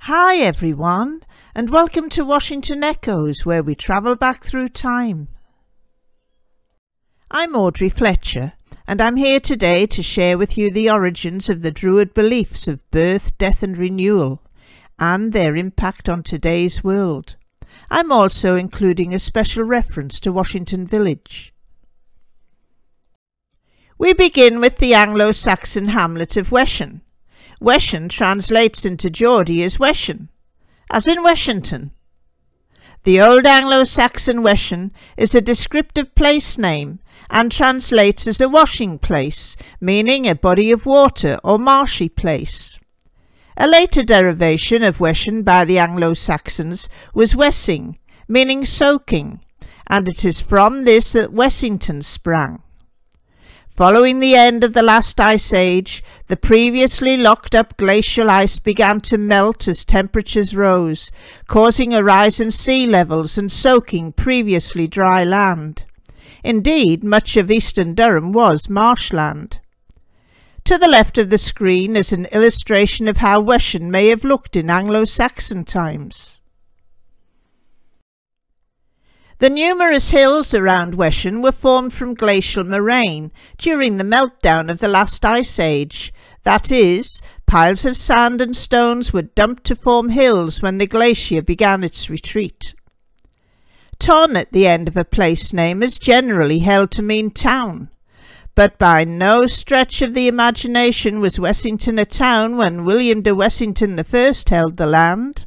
Hi everyone, and welcome to Washington Echoes, where we travel back through time. I'm Audrey Fletcher, and I'm here today to share with you the origins of the Druid beliefs of birth, death and renewal, and their impact on today's world. I'm also including a special reference to Washington Village. We begin with the Anglo-Saxon hamlet of Weshan. Weshan translates into Geordie as Weshan, as in Washington. The Old Anglo-Saxon Weshan is a descriptive place name and translates as a washing place, meaning a body of water or marshy place. A later derivation of Weshan by the Anglo-Saxons was Wessing, meaning soaking, and it is from this that Wessington sprang. Following the end of the last ice age, the previously locked-up glacial ice began to melt as temperatures rose, causing a rise in sea levels and soaking previously dry land. Indeed, much of eastern Durham was marshland. To the left of the screen is an illustration of how Weshan may have looked in Anglo-Saxon times. The numerous hills around Weshan were formed from glacial moraine during the meltdown of the last ice age. That is, piles of sand and stones were dumped to form hills when the glacier began its retreat. Ton at the end of a place name is generally held to mean town, but by no stretch of the imagination was Wessington a town when William de Wessington I held the land.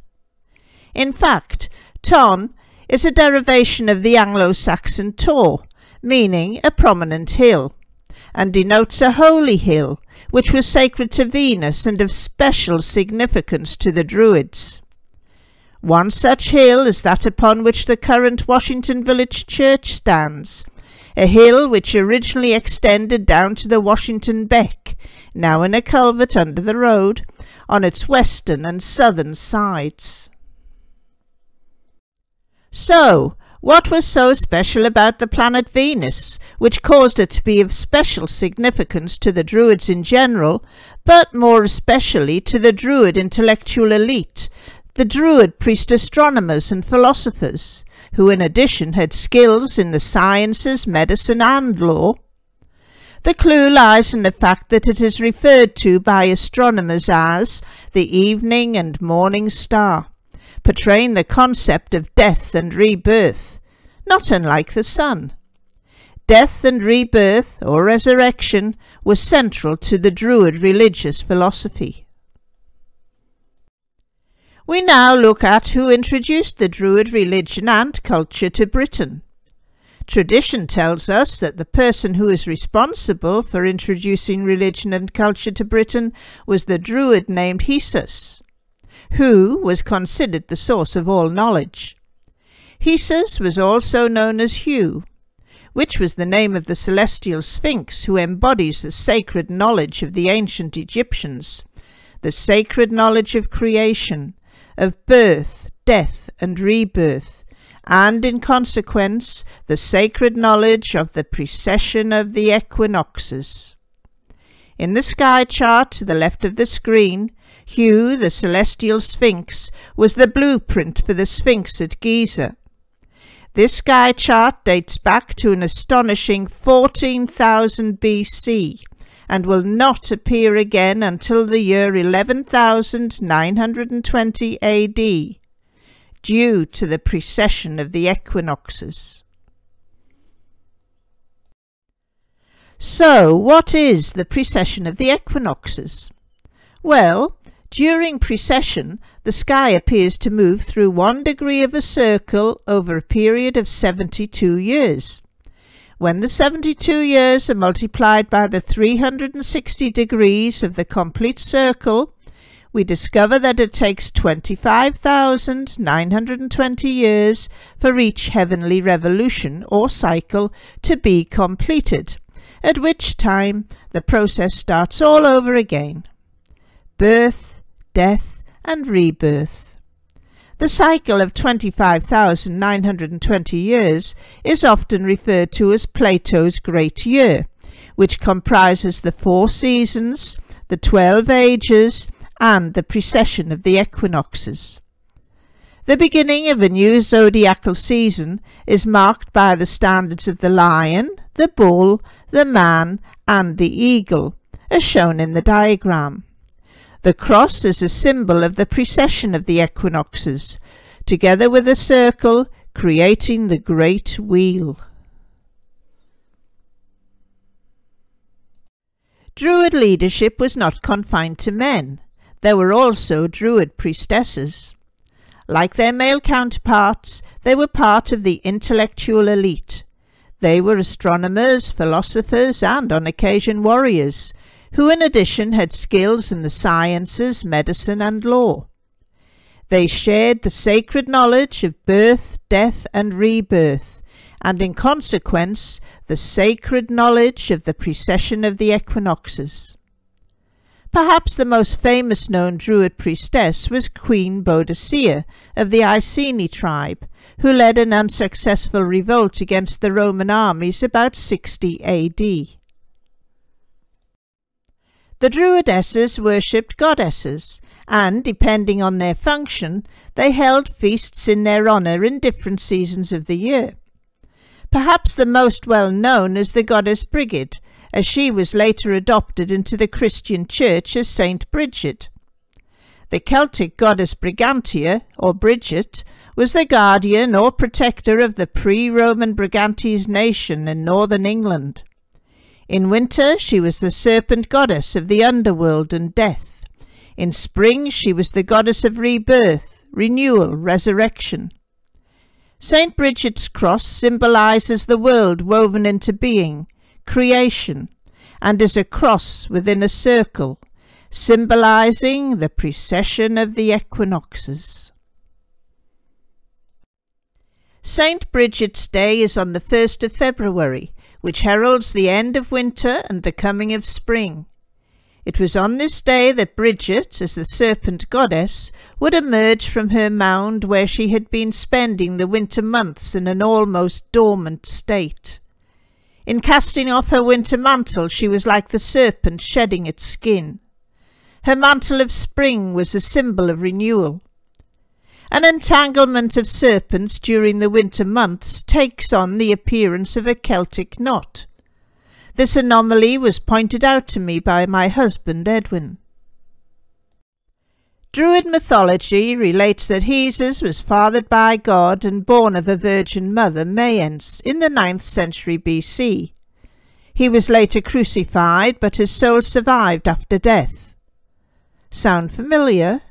In fact, Ton is a derivation of the Anglo-Saxon tor, meaning a prominent hill, and denotes a holy hill, which was sacred to Venus and of special significance to the Druids. One such hill is that upon which the current Washington Village Church stands, a hill which originally extended down to the Washington Beck, now in a culvert under the road, on its western and southern sides. So, what was so special about the planet Venus, which caused it to be of special significance to the Druids in general, but more especially to the Druid intellectual elite, the Druid priest astronomers and philosophers, who in addition had skills in the sciences, medicine and law? The clue lies in the fact that it is referred to by astronomers as the evening and morning star, portraying the concept of death and rebirth, not unlike the sun. Death and rebirth, or resurrection, was central to the Druid religious philosophy. We now look at who introduced the Druid religion and culture to Britain. Tradition tells us that the person who is responsible for introducing religion and culture to Britain was the Druid named Hesus, who was considered the source of all knowledge. Hesus was also known as Hu, which was the name of the celestial sphinx who embodies the sacred knowledge of the ancient Egyptians, the sacred knowledge of creation, of birth, death and rebirth, and in consequence the sacred knowledge of the precession of the equinoxes. In the sky chart to the left of the screen, Hu, the celestial sphinx, was the blueprint for the Sphinx at Giza. This sky chart dates back to an astonishing 14,000 BC and will not appear again until the year 11,920 AD, due to the precession of the equinoxes. So, what is the precession of the equinoxes? Well, during precession, the sky appears to move through 1 degree of a circle over a period of 72 years. When the 72 years are multiplied by the 360 degrees of the complete circle, we discover that it takes 25,920 years for each heavenly revolution or cycle to be completed, at which time the process starts all over again. Birth, death and rebirth. The cycle of 25,920 years is often referred to as Plato's Great Year, which comprises the 4 seasons, the 12 ages and the precession of the equinoxes. The beginning of a new zodiacal season is marked by the standards of the lion, the bull, the man, and the eagle, as shown in the diagram. The cross is a symbol of the precession of the equinoxes, together with a circle creating the great wheel. Druid leadership was not confined to men. There were also Druid priestesses. Like their male counterparts, they were part of the intellectual elite. They were astronomers, philosophers, and on occasion warriors, who in addition had skills in the sciences, medicine, and law. They shared the sacred knowledge of birth, death, and rebirth, and in consequence the sacred knowledge of the precession of the equinoxes. Perhaps the most famous known Druid priestess was Queen Boadicea of the Iceni tribe, who led an unsuccessful revolt against the Roman armies about 60 AD. The Druidesses worshipped goddesses, and, depending on their function, they held feasts in their honour in different seasons of the year. Perhaps the most well known is the goddess Brigid, as she was later adopted into the Christian Church as Saint Bridget. The Celtic goddess Brigantia, or Bridget, was the guardian or protector of the pre-Roman Brigantes nation in northern England. In winter she was the serpent goddess of the underworld and death. In spring she was the goddess of rebirth, renewal, resurrection. Saint Bridget's cross symbolises the world woven into being, creation, and is a cross within a circle, symbolising the precession of the equinoxes. Saint Bridget's Day is on the 1st of February, which heralds the end of winter and the coming of spring. It was on this day that Bridget, as the serpent goddess, would emerge from her mound where she had been spending the winter months in an almost dormant state. In casting off her winter mantle she was like the serpent shedding its skin. Her mantle of spring was a symbol of renewal. An entanglement of serpents during the winter months takes on the appearance of a Celtic knot. This anomaly was pointed out to me by my husband Edwin. Druid mythology relates that Hesus was fathered by God and born of a virgin mother, Mayence, in the 9th century BC. He was later crucified, but his soul survived after death. Sound familiar?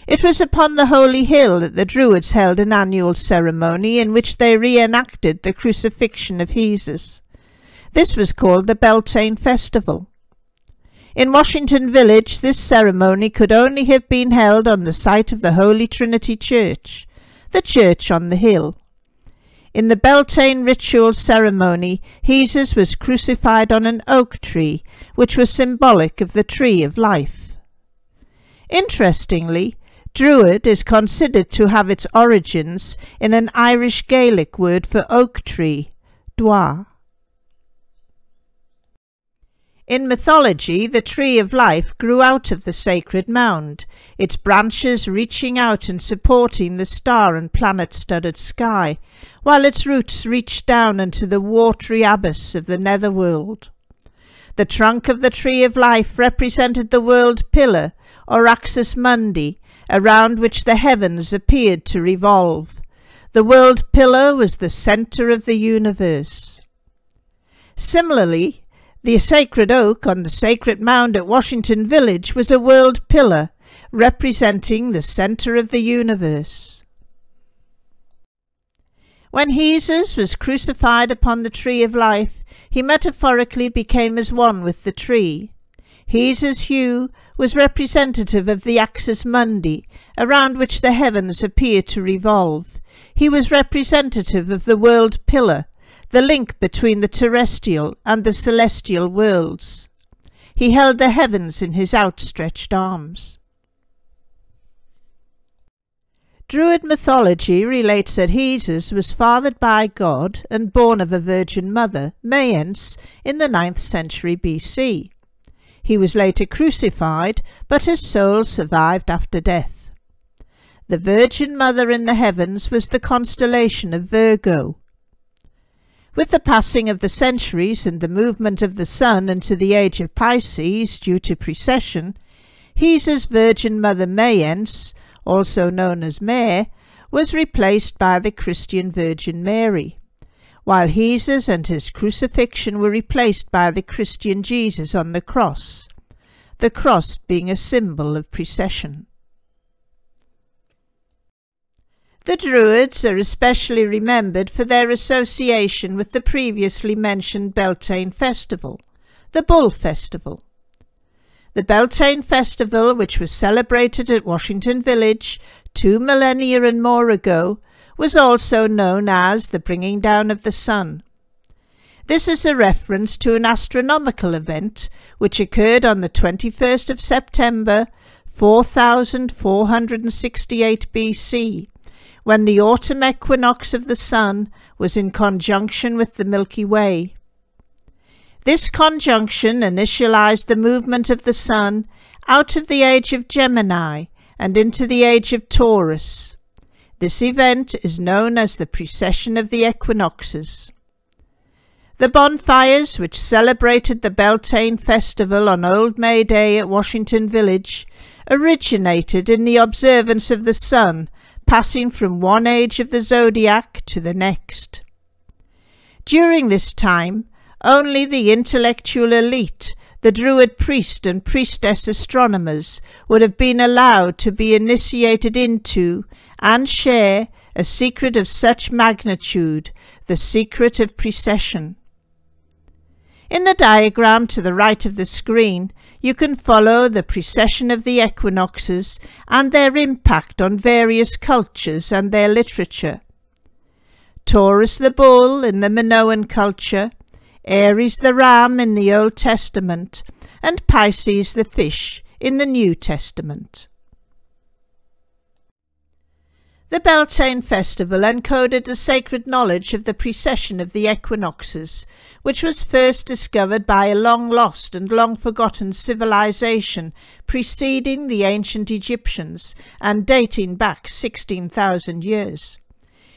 It was upon the holy hill that the Druids held an annual ceremony in which they reenacted the crucifixion of Hesus. This was called the Beltane Festival. In Washington Village, this ceremony could only have been held on the site of the Holy Trinity Church, the church on the hill. In the Beltane ritual ceremony, Hesus was crucified on an oak tree, which was symbolic of the tree of life. Interestingly, Druid is considered to have its origins in an Irish Gaelic word for oak tree, dwa. In mythology, the tree of life grew out of the sacred mound, its branches reaching out and supporting the star and planet-studded sky, while its roots reached down into the watery abyss of the netherworld. The trunk of the tree of life represented the world pillar, or axis mundi, around which the heavens appeared to revolve. The world pillar was the centre of the universe. Similarly, the sacred oak on the sacred mound at Washington Village was a world pillar, representing the centre of the universe. When Hesus was crucified upon the tree of life, he metaphorically became as one with the tree. Hesus' hue was representative of the axis mundi, around which the heavens appear to revolve. He was representative of the world pillar, the link between the terrestrial and the celestial worlds. He held the heavens in his outstretched arms. Druid mythology relates that Hesus was fathered by God and born of a virgin mother, Mayence, in the 9th century BC. He was later crucified, but his soul survived after death. The Virgin Mother in the heavens was the constellation of Virgo. With the passing of the centuries and the movement of the Sun into the age of Pisces due to precession, Hesus' Virgin Mother Mayence, also known as Maire, was replaced by the Christian Virgin Mary, while Hesus and his crucifixion were replaced by the Christian Jesus on the cross being a symbol of precession. The Druids are especially remembered for their association with the previously mentioned Beltane festival, the Bull Festival. The Beltane festival, which was celebrated at Washington Village 2 millennia and more ago, was also known as the Bringing Down of the Sun. This is a reference to an astronomical event which occurred on the 21st of September 4468 BC, when the autumn equinox of the Sun was in conjunction with the Milky Way. This conjunction initialized the movement of the Sun out of the age of Gemini and into the age of Taurus. This event is known as the precession of the equinoxes. The bonfires which celebrated the Beltane festival on Old May Day at Washington Village originated in the observance of the Sun passing from one age of the zodiac to the next. During this time, only the intellectual elite, the Druid priest and priestess astronomers, would have been allowed to be initiated into and share a secret of such magnitude, the secret of precession. In the diagram to the right of the screen, you can follow the precession of the equinoxes and their impact on various cultures and their literature. Taurus the bull in the Minoan culture, Aries the ram in the Old Testament, and Pisces the fish in the New Testament. The Beltane festival encoded the sacred knowledge of the precession of the equinoxes, which was first discovered by a long-lost and long-forgotten civilization preceding the ancient Egyptians and dating back 16,000 years.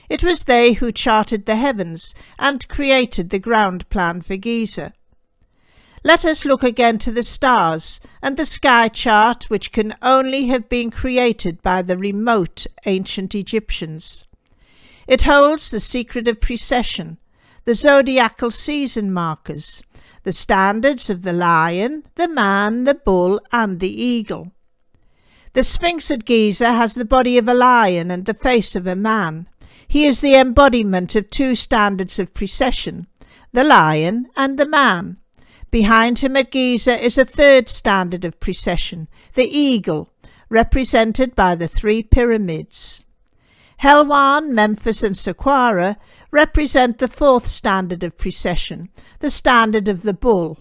It was they who charted the heavens and created the ground plan for Giza. Let us look again to the stars and the sky chart, which can only have been created by the remote ancient Egyptians. It holds the secret of precession, the zodiacal season markers, the standards of the lion, the man, the bull, and the eagle. The Sphinx at Giza has the body of a lion and the face of a man. He is the embodiment of two standards of precession, the lion and the man. Behind him at Giza is a third standard of precession, the eagle, represented by the three pyramids. Helwan, Memphis and Saqqara represent the fourth standard of precession, the standard of the bull,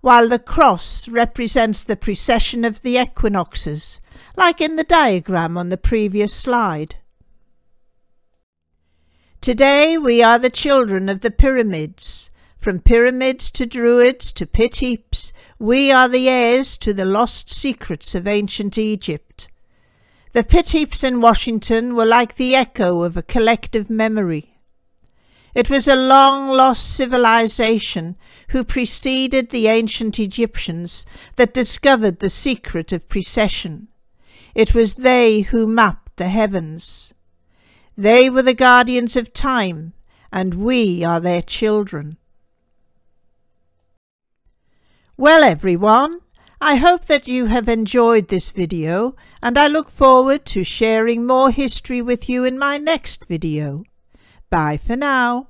while the cross represents the precession of the equinoxes, like in the diagram on the previous slide. Today we are the children of the pyramids. From pyramids to Druids to pit heaps, we are the heirs to the lost secrets of ancient Egypt. The pit heaps in Washington were like the echo of a collective memory. It was a long-lost civilization who preceded the ancient Egyptians that discovered the secret of precession. It was they who mapped the heavens. They were the guardians of time, and we are their children. Well everyone, I hope that you have enjoyed this video, and I look forward to sharing more history with you in my next video. Bye for now.